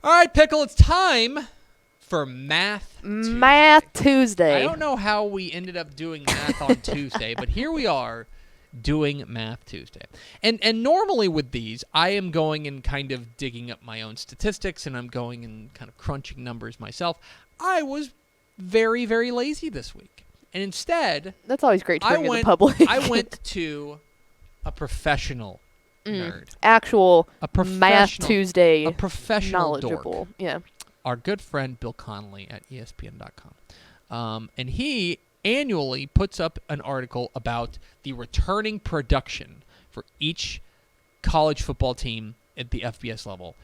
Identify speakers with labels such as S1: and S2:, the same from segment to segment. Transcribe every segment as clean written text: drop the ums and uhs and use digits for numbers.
S1: All right, Pickle, it's time for Math Tuesday.
S2: Math Tuesday.
S1: I don't know how we ended up doing math on Tuesday, but here we are doing Math Tuesday. And normally with these, I am going and kind of digging up my own statistics, and I'm going and kind of crunching numbers myself. I was very, very lazy this week. And instead,
S2: that's always great to bring in the public.
S1: I went to a professional nerd.
S2: Actual
S1: a
S2: Math Tuesday.
S1: A professional
S2: knowledgeable.
S1: dork.
S2: Yeah.
S1: Our good friend Bill Connolly at ESPN.com. And he annually puts up an article about the returning production for each college football team at the FBS level.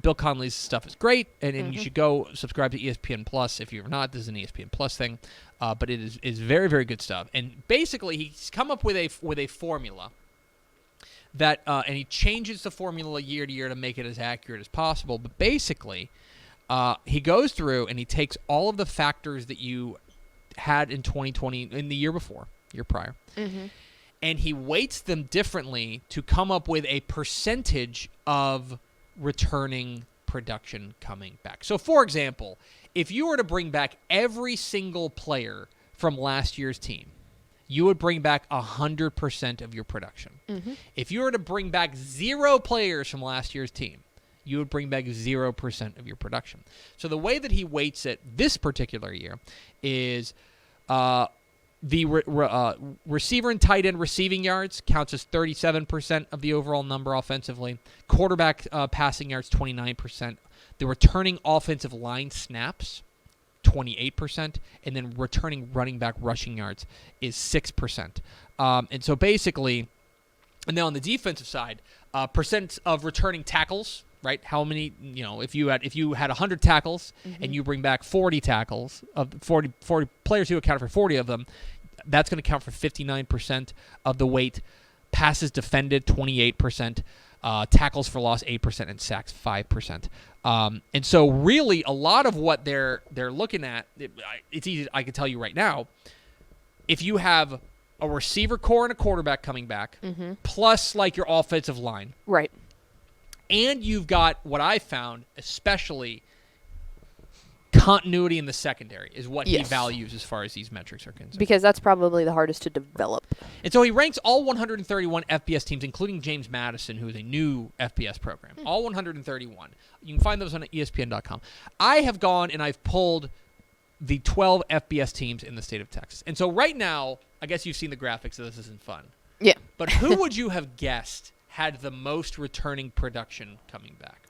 S1: Bill Connolly's stuff is great, and you should go subscribe to ESPN Plus if you're not. This is an ESPN Plus thing, but it is very, very good stuff. And basically, he's come up with a formula that, and he changes the formula year to year to make it as accurate as possible. But basically, he goes through and he takes all of the factors that you had in 2020, in the year prior, and he weights them differently to come up with a percentage of returning production coming back. So, for example, if you were to bring back every single player from last year's team, you would bring back 100% of your production. If you were to bring back 0 players from last year's team, you would bring back 0% of your production. So the way that he weights it this particular year is the receiver and tight end receiving yards counts as 37% of the overall number offensively. Quarterback passing yards, 29%. The returning offensive line snaps, 28%, and then returning running back rushing yards is 6%. And so basically, and then on the defensive side, percent of returning tackles, right? How many, if you had 100 tackles and you bring back 40 tackles, of 40 players who account for 40 of them, that's going to count for 59% of the weight. Passes defended, 28%. Tackles for loss, 8%, and sacks, 5%. And so really a lot of what they're looking at, it's easy, I can tell you right now, if you have a receiver core and a quarterback coming back, plus like your offensive line.
S2: Right.
S1: And you've got what I found, especially continuity in the secondary, is what he values as far as these metrics are concerned.
S2: Because that's probably the hardest to develop.
S1: And so he ranks all 131 FBS teams, including James Madison, who is a new FBS program. All 131. You can find those on ESPN.com. I have gone and I've pulled the 12 FBS teams in the state of Texas. And so right now, I guess you've seen the graphics, so this isn't fun.
S2: Yeah.
S1: But who would you have guessed had the most returning production coming back?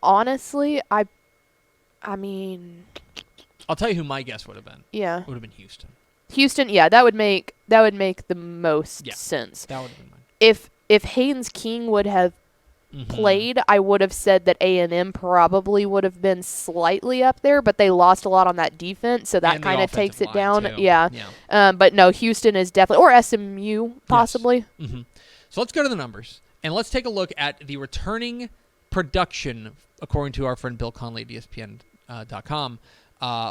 S2: Honestly, I mean,
S1: I'll tell you who my guess would have been.
S2: Yeah.
S1: It would have been Houston.
S2: Houston, yeah, that would make the most sense.
S1: That would have been mine.
S2: If Haynes King would have played, I would have said that A&M probably would have been slightly up there, but they lost a lot on that defense, so that kind of takes it down.
S1: Too.
S2: Yeah. But no, Houston is definitely, or SMU possibly.
S1: Yes. So let's go to the numbers, and let's take a look at the returning production, according to our friend Bill Connolly at ESPN.com,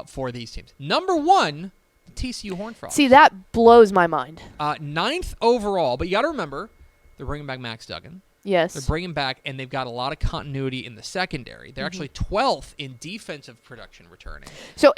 S1: for these teams. Number one, the Tcu Horned Frog.
S2: See, that blows my mind.
S1: 9th overall, but you got to remember, they're bringing back Max Duggan.
S2: Yes.
S1: They're bringing back, and they've got a lot of continuity in the secondary. They're actually 12th in defensive production returning.
S2: So,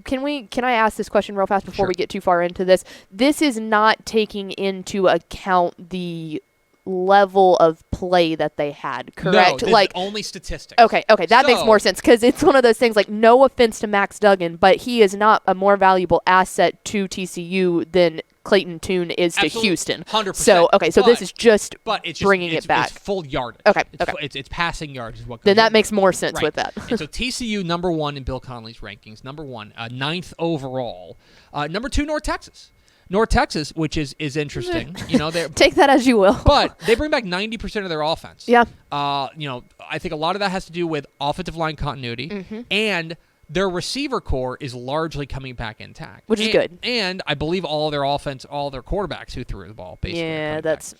S2: can I ask this question real fast before we get too far into this? This is not taking into account the level of play that they had, correct?
S1: No, like only statistics.
S2: Okay, that makes more sense because it's one of those things. Like, no offense to Max Duggan, but he is not a more valuable asset to TCU than Clayton Tune is to Houston.
S1: 100%.
S2: So this is just bringing it back.
S1: It's full yardage.
S2: Okay.
S1: It's passing yards is what goes
S2: then that
S1: in.
S2: makes more sense with that.
S1: And so TCU number 1 in Bill Connolly's rankings, number 1, 9th overall. Number 2, North Texas. North Texas, which is interesting.
S2: Take that as you will.
S1: But they bring back 90% of their offense.
S2: Yeah.
S1: I think a lot of that has to do with offensive line continuity and their receiver core is largely coming back intact,
S2: which is good.
S1: And I believe all their quarterbacks who threw the ball basically.
S2: Yeah, that's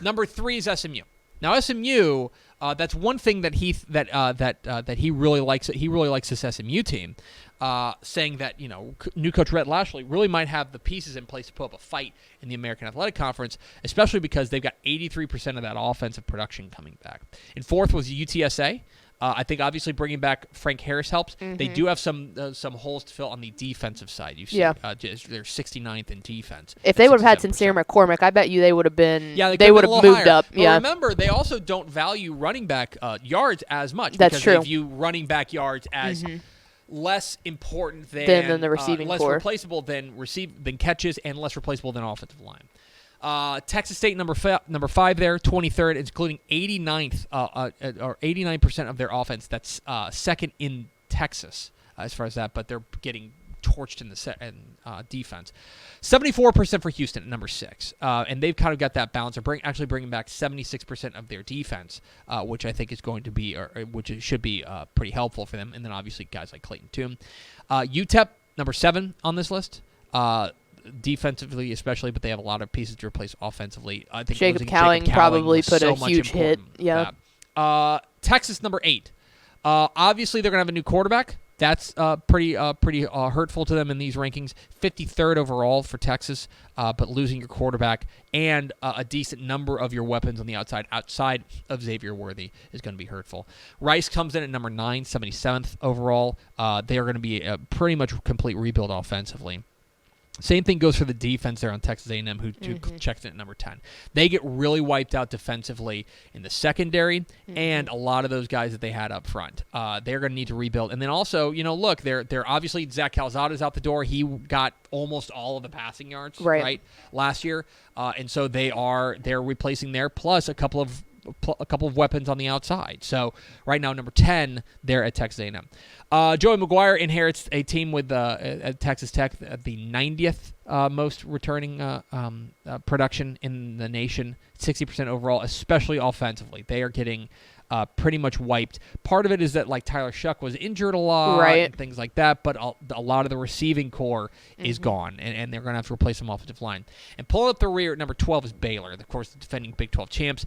S1: Number 3 is SMU. Now SMU, that's one thing that he really likes. He really likes this SMU team, saying that new coach Rhett Lashley really might have the pieces in place to put up a fight in the American Athletic Conference, especially because they've got 83% of that offensive production coming back. And 4th was UTSA. I think obviously bringing back Frank Harris helps. They do have some holes to fill on the defensive side. You see, they're 69th in defense.
S2: If they would have had Sincere McCormick, I bet you they would have been.
S1: Yeah,
S2: they would have moved
S1: higher.
S2: up.
S1: But remember, they also don't value running back yards as much.
S2: That's
S1: because
S2: true.
S1: They view running back yards as less important
S2: than the receiving
S1: less
S2: core.
S1: replaceable than catches, and less replaceable than offensive line. Texas State number 5 there, 23rd, including 89th or 89% of their offense. That's second in Texas as far as that, but they're getting torched in the defense. 74% for Houston at number 6, and they've kind of got that balance. They're actually bringing back 76% of their defense, which I think is going to be, which it should be pretty helpful for them. And then obviously guys like Clayton Tune. UTEP number 7 on this list. Defensively especially, but they have a lot of pieces to replace offensively. I think
S2: Jacob Cowing probably put a huge hit. Yeah.
S1: Texas number 8. Obviously they're going to have a new quarterback. That's pretty hurtful to them in these rankings. 53rd overall for Texas, but losing your quarterback and a decent number of your weapons on the outside of Xavier Worthy is going to be hurtful. Rice comes in at number 9, 77th overall. They are going to be a pretty much complete rebuild offensively. Same thing goes for the defense there on Texas A&M, who checks in at number 10. They get really wiped out defensively in the secondary, and a lot of those guys that they had up front. They're going to need to rebuild. And then also, look, they're obviously Zach Calzada's out the door. He got almost all of the passing yards right last year, and so they're replacing there, plus a couple of weapons on the outside. So right now, number 10 there at Texas A&M. Joey McGuire inherits a team with at Texas Tech, the 90th most returning production in the nation, 60% overall, especially offensively. They are getting pretty much wiped. Part of it is that like Tyler Shuck was injured a lot and things like that, but a lot of the receiving core is gone, and they're going to have to replace some offensive line. And pulling up the rear at number 12 is Baylor, of course, the defending Big 12 champs.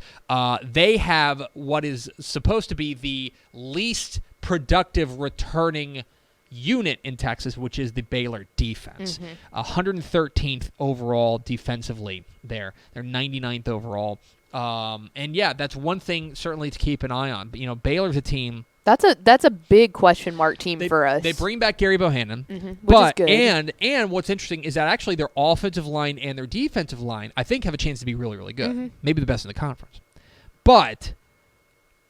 S1: They have what is supposed to be the least productive returning unit in Texas, which is the Baylor defense. 113th overall defensively there. They're 99th overall. And yeah, that's one thing certainly to keep an eye on. But, Baylor's a team.
S2: That's a big question mark team for us.
S1: They bring back Gary Bohannon,
S2: which is good.
S1: And what's interesting is that actually their offensive line and their defensive line, I think, have a chance to be really, really good. Maybe the best in the conference. But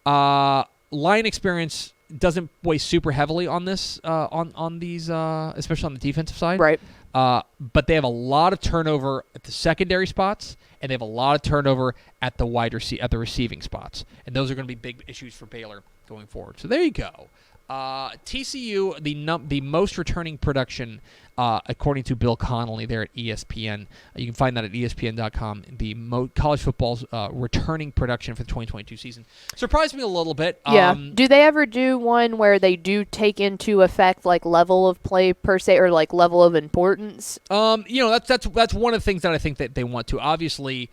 S1: line experience doesn't weigh super heavily on this, on these, especially on the defensive side.
S2: Right.
S1: But they have a lot of turnover at the secondary spots, and they have a lot of turnover at the at the receiving spots, and those are going to be big issues for Baylor going forward. So there you go. TCU, the most returning production, according to Bill Connolly there at ESPN. You can find that at ESPN.com. The college football's returning production for the 2022 season surprised me a little bit.
S2: Yeah. Do they ever do one where they do take into effect like level of play per se, or like level of importance?
S1: That's one of the things that I think that they want to. Obviously,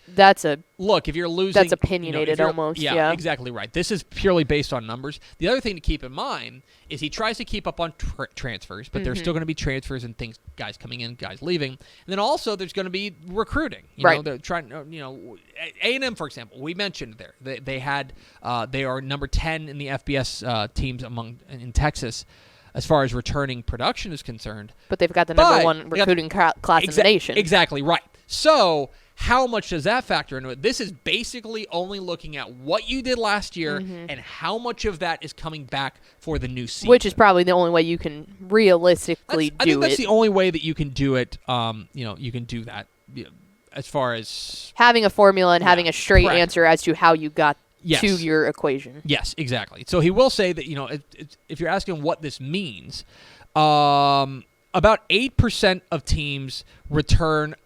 S1: look, if you're losing,
S2: that's opinionated almost.
S1: Yeah, exactly right. This is purely based on numbers. The other thing to keep in mind is he tries to keep up on transfers, but there's still going to be transfers and things, guys coming in, guys leaving. And then also there's going to be recruiting. They're trying, A&M, for example, we mentioned there. They are number 10 in the FBS teams in Texas as far as returning production is concerned.
S2: But they've got the number 1 recruiting class in the nation.
S1: Exactly right. So how much does that factor into it? This is basically only looking at what you did last year and how much of that is coming back for the new season.
S2: Which is probably the only way you can realistically do it.
S1: I think that's the only way that you can do it. You can do that as far as
S2: having a formula and having a straight answer as to how you got to your equation.
S1: Yes, exactly. So he will say that, if you're asking what this means, about 8% of teams return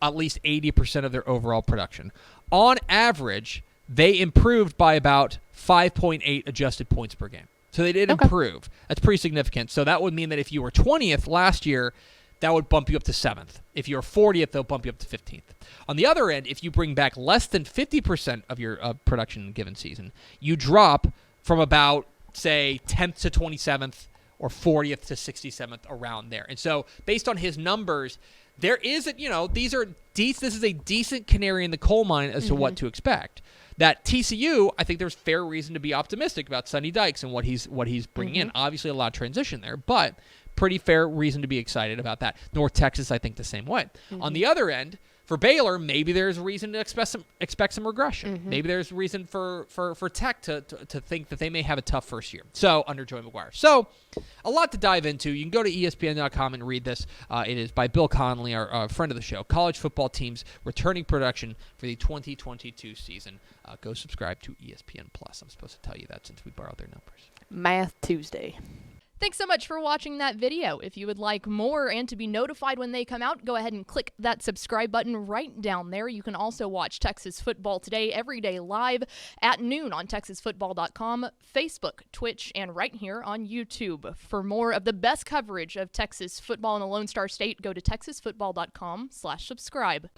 S1: at least 80% of their overall production. On average, they improved by about 5.8 adjusted points per game. So they did improve. That's pretty significant. So that would mean that if you were 20th last year, that would bump you up to 7th. If you're 40th, they'll bump you up to 15th. On the other end, if you bring back less than 50% of your production in a given season, you drop from about, say, 10th to 27th or 40th to 67th, around there. And so based on his numbers, there is this is a decent canary in the coal mine as to what to expect. That TCU, I think there's fair reason to be optimistic about Sonny Dykes and what he's bringing in. Obviously, a lot of transition there, but pretty fair reason to be excited about that. North Texas, I think the same way. On the other end, for Baylor, maybe there's reason to expect some regression. Maybe there's reason for Tech to think that they may have a tough first year. So, under Joey McGuire. So, a lot to dive into. You can go to ESPN.com and read this. It is by Bill Connolly, our friend of the show. College football teams returning production for the 2022 season. Go subscribe to ESPN Plus. I'm supposed to tell you that since we borrowed their numbers.
S2: Math Tuesday.
S3: Thanks so much for watching that video. If you would like more and to be notified when they come out, go ahead and click that subscribe button right down there. You can also watch Texas Football Today every day live at noon on TexasFootball.com, Facebook, Twitch, and right here on YouTube. For more of the best coverage of Texas football in the Lone Star State, go to TexasFootball.com/subscribe.